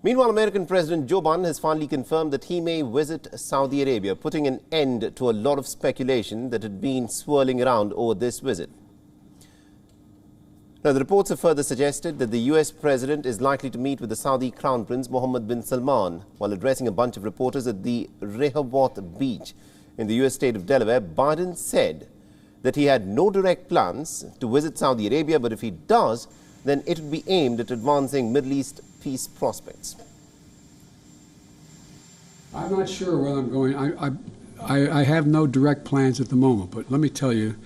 Meanwhile, American President Joe Biden has finally confirmed that he may visit Saudi Arabia, putting an end to a lot of speculation that had been swirling around over this visit. Now, the reports have further suggested that the US president is likely to meet with the Saudi Crown Prince Mohammed bin Salman. While addressing a bunch of reporters at the Rehoboth Beach in the US state of Delaware, Biden said that he had no direct plans to visit Saudi Arabia, but if he does, then it would be aimed at advancing Middle East peace prospects. I'm not sure where I'm going. I have no direct plans at the moment, but let me tell you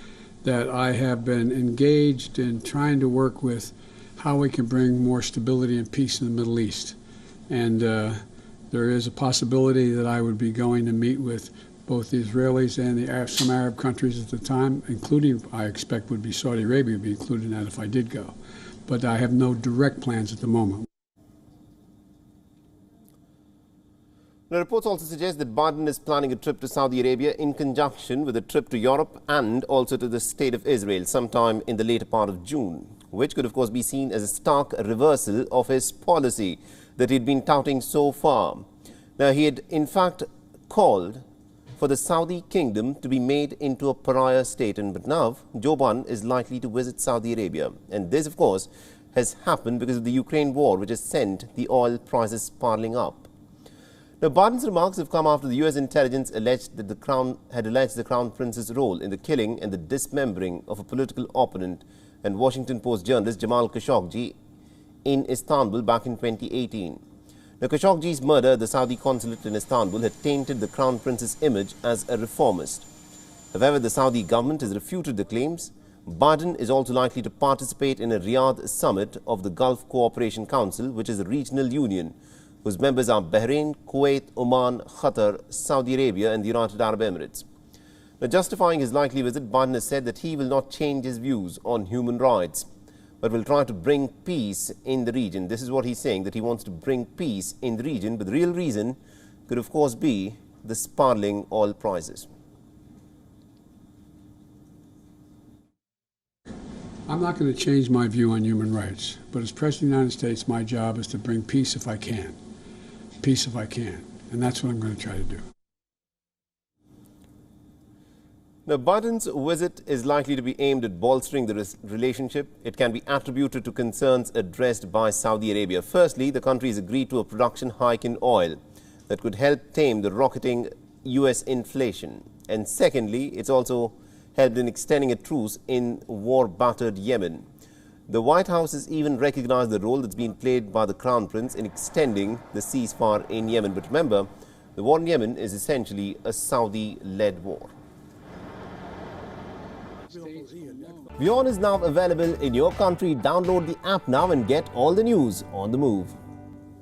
that I have been engaged in trying to work with how we can bring more stability and peace in the Middle East. And there is a possibility that I would be going to meet with both the Israelis and some Arab countries at the time, including, I expect, would be Saudi Arabia would be included in that if I did go. But I have no direct plans at the moment. The reports also suggest that Biden is planning a trip to Saudi Arabia in conjunction with a trip to Europe and also to the state of Israel sometime in the later part of June, which could of course be seen as a stark reversal of his policy that he'd been touting so far. Now, he had in fact called for the Saudi kingdom to be made into a pariah state, but now Joe Biden is likely to visit Saudi Arabia. And this of course has happened because of the Ukraine war, which has sent the oil prices spiraling up. Now, Biden's remarks have come after the U.S. intelligence alleged that the Crown Prince's role in the killing and the dismembering of a political opponent and Washington Post journalist Jamal Khashoggi in Istanbul back in 2018. Now, Khashoggi's murder at the Saudi consulate in Istanbul had tainted the Crown Prince's image as a reformist. However, the Saudi government has refuted the claims. Biden is also likely to participate in a Riyadh summit of the Gulf Cooperation Council, which is a regional union whose members are Bahrain, Kuwait, Oman, Qatar, Saudi Arabia and the United Arab Emirates. Now, justifying his likely visit, Biden has said that he will not change his views on human rights, but will try to bring peace in the region. This is what he's saying, that he wants to bring peace in the region, but the real reason could of course be the spiraling oil prices. I'm not going to change my view on human rights, but as President of the United States, my job is to bring peace if I can. Peace if I can. And that's what I'm going to try to do. Now, Biden's visit is likely to be aimed at bolstering the relationship. It can be attributed to concerns addressed by Saudi Arabia. Firstly, the country has agreed to a production hike in oil that could help tame the rocketing U.S. inflation. And secondly, it's also helped in extending a truce in war-battered Yemen. The White House has even recognized the role that's been played by the Crown Prince in extending the ceasefire in Yemen. But remember, the war in Yemen is essentially a Saudi-led war. WION is now available in your country. Download the app now and get all the news on the move.